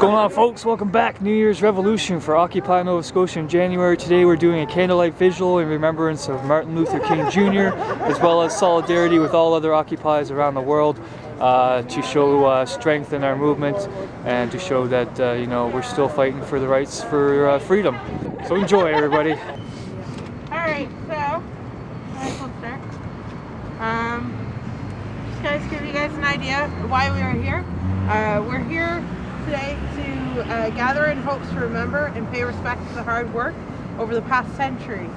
Going on, folks? Welcome back. New Year's Revolution for Occupy Nova Scotia in January. Today we're doing a Candlelight Vigil in remembrance of Martin Luther King Jr. as well as solidarity with all other Occupies around the world to show strength in our movement and to show that you know, we're still fighting for the rights for freedom. So enjoy, everybody. Alright, so let's start. Just guys, give you guys an idea why we are here. We're here today to gather in hopes to remember and pay respect to the hard work over the past century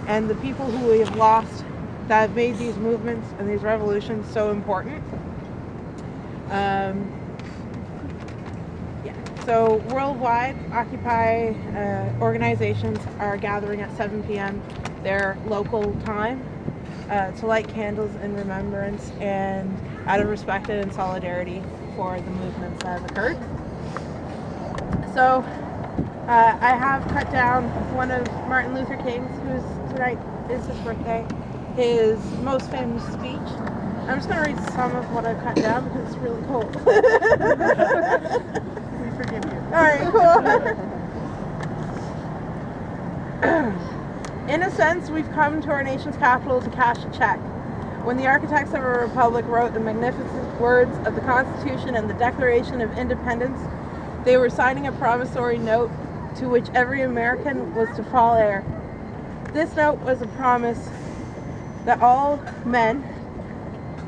and the people who we have lost that have made these movements and these revolutions so important. So worldwide, Occupy organizations are gathering at 7 p.m. their local time to light candles in remembrance and out of respect and solidarity for the movements that have occurred. So I have cut down one of Martin Luther King's, who's tonight is his birthday, his most famous speech. I'm just going to read some of what I've cut down because it's really cold. We forgive you. Alright, cool. In a sense, we've come to our nation's capital to cash a check. When the architects of our republic wrote the magnificent words of the Constitution and the Declaration of Independence, they were signing a promissory note to which every American was to fall heir. This note was a promise that all men,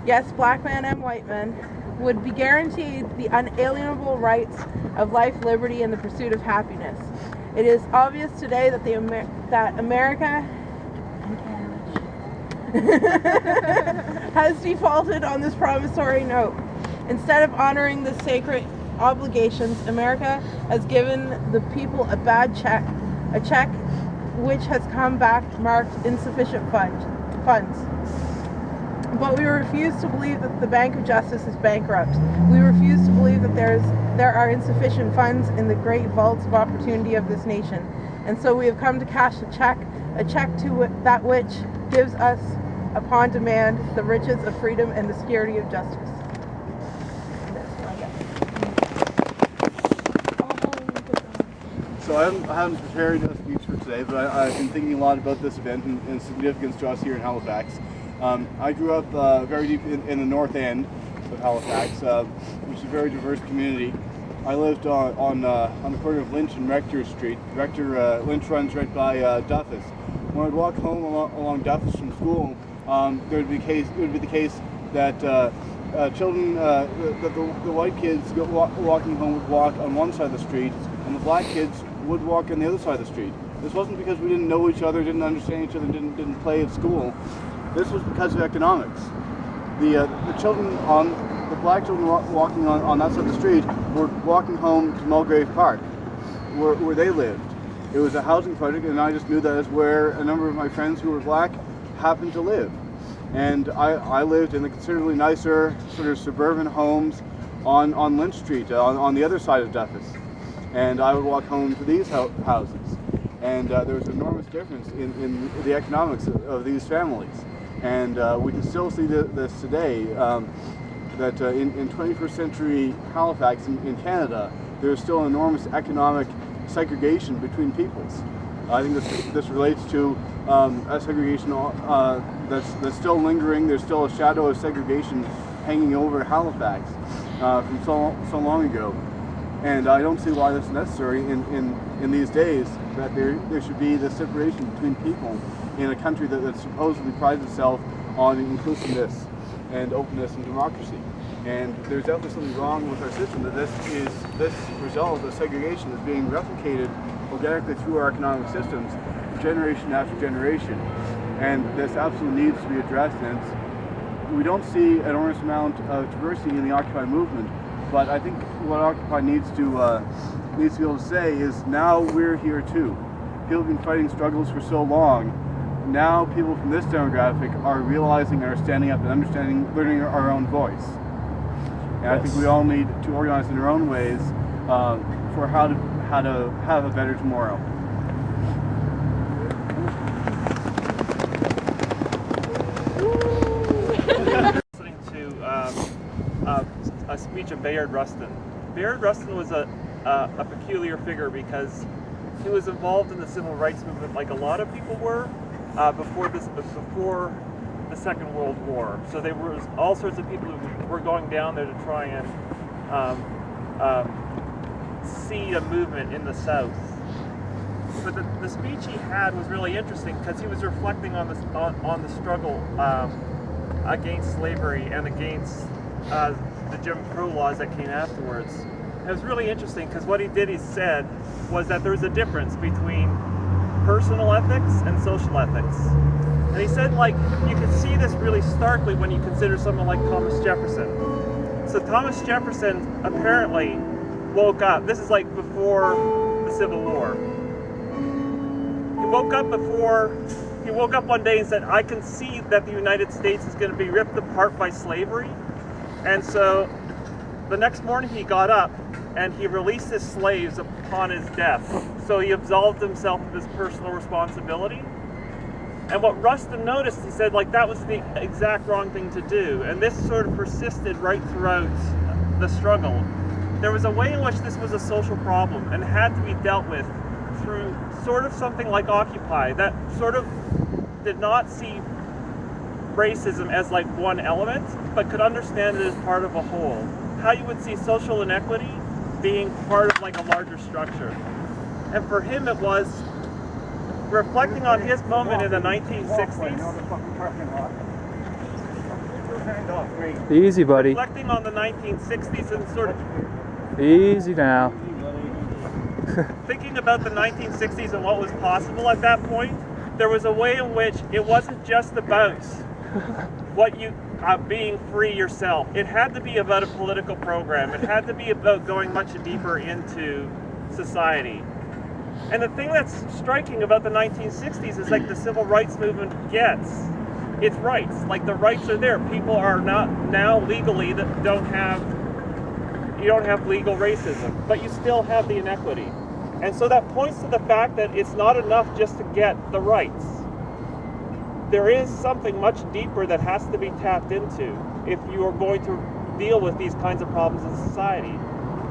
yes, black men and white men, would be guaranteed the unalienable rights of life, liberty, and the pursuit of happiness. It is obvious today that America has defaulted on this promissory note. Instead of honoring the sacred obligations, America has given the people a bad check, a check which has come back marked insufficient funds. But we refuse to believe that the Bank of Justice is bankrupt. We refuse to believe that there are insufficient funds in the great vaults of opportunity of this nation. And so we have come to cash a check to that which gives us, upon demand, the riches of freedom and the security of justice. So I haven't prepared a speech for today, but I've been thinking a lot about this event and its significance to us here in Halifax. I grew up very deep in the north end of Halifax, which is a very diverse community. I lived on the corner of Lynch and Rector Street. Lynch runs right by Duffus. When I'd walk home along Duffus from school, it would be the case that children, that the white kids walking home would walk on one side of the street, and the black kids would walk on the other side of the street. This wasn't because we didn't know each other, didn't understand each other, didn't play at school. This was because of economics. The black children walking on that side of the street were walking home to Mulgrave Park, where they lived. It was a housing project, and I just knew that is where a number of my friends who were black happened to live. And I lived in the considerably nicer sort of suburban homes on Lynch Street, on the other side of Duffus. And I would walk home to these houses. And there was an enormous difference in the economics of these families. And we can still see this today, that in 21st century Halifax in Canada, there's still an enormous economic segregation between peoples. I think this relates to a segregation that's still lingering. There's still a shadow of segregation hanging over Halifax from so long ago. And I don't see why this is necessary in these days, that there should be this separation between people in a country that supposedly prides itself on inclusiveness and openness and democracy. And there's definitely something wrong with our system, that this result of segregation is being replicated organically through our economic systems generation after generation. And this absolutely needs to be addressed. And we don't see an enormous amount of diversity in the Occupy movement, but I think what Occupy needs to be able to say is, now we're here too. People have been fighting struggles for so long. Now people from this demographic are realizing and are standing up and understanding, learning our own voice. And I think we all need to organize in our own ways for how to have a better tomorrow. Listening to a speech of Bayard Rustin. Bayard Rustin was a a peculiar figure because he was involved in the civil rights movement like a lot of people were before the Second World War. So there was all sorts of people who were going down there to try and see a movement in the South. But the speech he had was really interesting because he was reflecting on the struggle against slavery and against the Jim Crow laws that came afterwards. It was really interesting because what he said was that there was a difference between personal ethics and social ethics. And he said, like, you can see this really starkly when you consider someone like Thomas Jefferson. So Thomas Jefferson apparently woke up, this is like before the Civil War. He woke up one day and said, I can see that the United States is going to be ripped apart by slavery. And so the next morning he got up and he released his slaves upon his death. So he absolved himself of his personal responsibility. And what Rustin noticed, he said, like, that was the exact wrong thing to do. And this sort of persisted right throughout the struggle. There was a way in which this was a social problem and had to be dealt with through sort of something like Occupy, that sort of did not see racism as like one element, but could understand it as part of a whole. How you would see social inequity being part of like a larger structure. And for him it was reflecting on his moment in the 1960s. Easy, buddy. Reflecting on the 1960s and sort of Easy now. thinking about the 1960s and what was possible at that point, there was a way in which it wasn't just about what you being free yourself. It had to be about a political program. It had to be about going much deeper into society. And the thing that's striking about the 1960s is like the civil rights movement gets its rights. Like the rights are there. People are not now legally that you don't have legal racism, but you still have the inequity. And so that points to the fact that it's not enough just to get the rights. There is something much deeper that has to be tapped into if you are going to deal with these kinds of problems in society.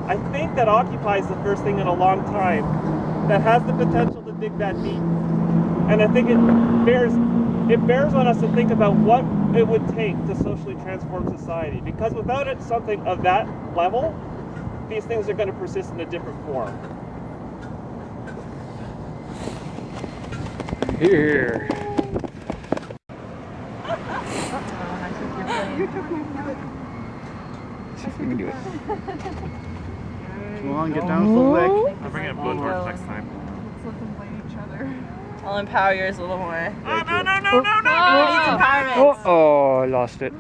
I think that Occupy is the first thing in a long time that has the potential to dig that deep. And I think it bears on us to think about what it would take to socially transform society. Because without it, something of that level, these things are going to persist in a different form. Here. See if we can do it. Come on, get down so quick. I'll bring it up blowtorch next time. Let's let them blame each other. I'll empower yours a little more. Oh, no! Who needs empowerment? Oh, I lost it.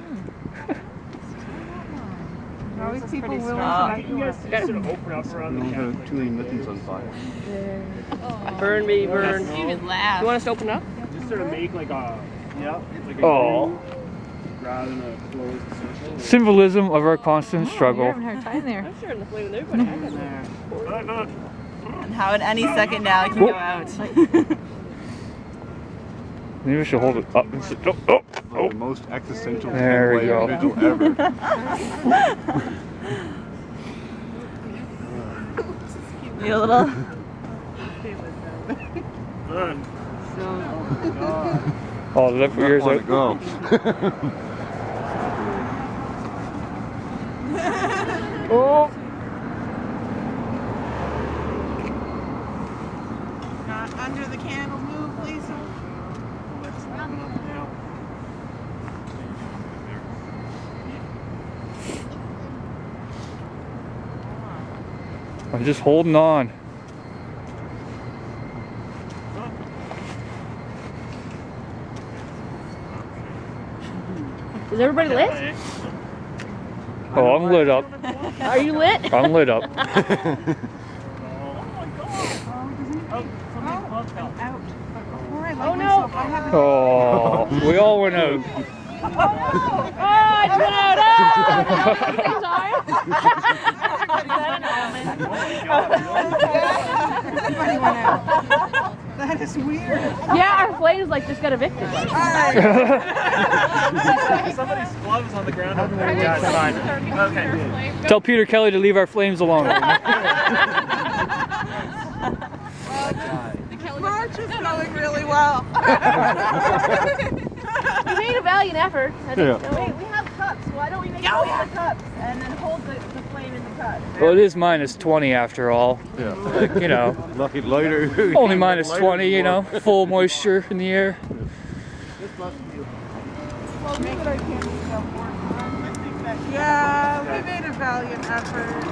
Always people pretty willing strong. to You guys sort of open up around We the don't have campus. too many mittens on fire. Burn me, burn. Even laugh. You want us to open up? Just sort of make like a Oh. Rather than a closed circle. Symbolism of our constant You're struggle. having a hard time there. I'm sure in the flame there, but I haven't. And how at any second now it can go out. Maybe we should hold it up and sit. Oh. The most existential There we go. vigil ever. Need a little. Oh, left for yours out. Go. Oh. Not under the candle, move, please. I'm just holding on. Is everybody lit? Oh, I'm lit up. Are you lit? I'm lit up. Oh no! Oh, we all went out. Oh, I went out! At the same time? Everybody went out. That is weird. Yeah, our flames like just got evicted. Somebody's gloves on the ground over there. Yeah, it's fine. Okay. Tell Peter Kelly to leave our flames alone. You made a valiant effort. Yeah. Wait, we have cups. Why don't we make all the cups and then hold the flame in the cup? Well, it is -20 after all. Yeah. Like, you know, Lucky lighter. only -20, you know, full moisture in the air. Yeah, we made a valiant effort.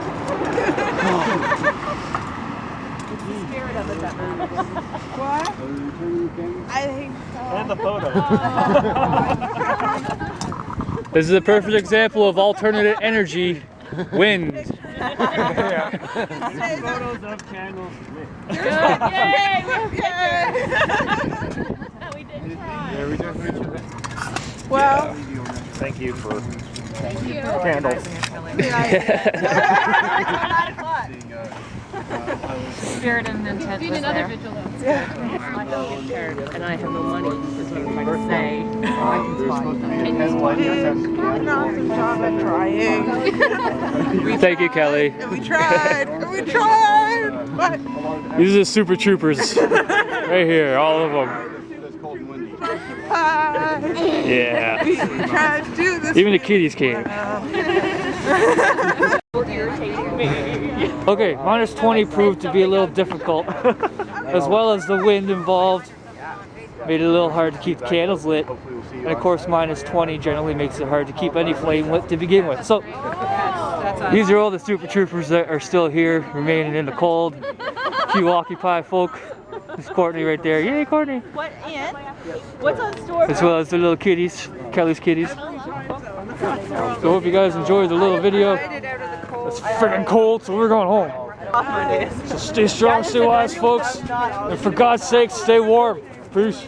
Spirit of it that What? I think so. And the photo. This is a perfect example of alternate energy, wind. Photos of candles lit. Yay! We have pictures. We did try. Yeah, we definitely should. Well, Thank you for you. candles. Spirit and intent Doing was another there. vigil. I don't get tired, and I have no money, is what I'm trying to say. we've done an awesome job at trying. Thank you, Kelly. We tried. We tried. But These are the super troopers. Right here, all of them. That's cold and windy. Yeah. we tried to do this. Even the kitties came. Okay, -20 proved to be a little difficult, as well as the wind involved made it a little hard to keep the candles lit, and of course -20 generally makes it hard to keep any flame lit to begin with. So these are all the super troopers that are still here, remaining in the cold. A few Occupy folk. There's Courtney right there. Yay, Courtney! What, Ian? What's on store? As well as the little kitties, Kelly's kitties. So hope you guys enjoyed the little video. It's freaking cold, so we're going home. So stay strong, stay wise, folks. And for God's sake, stay warm. Peace.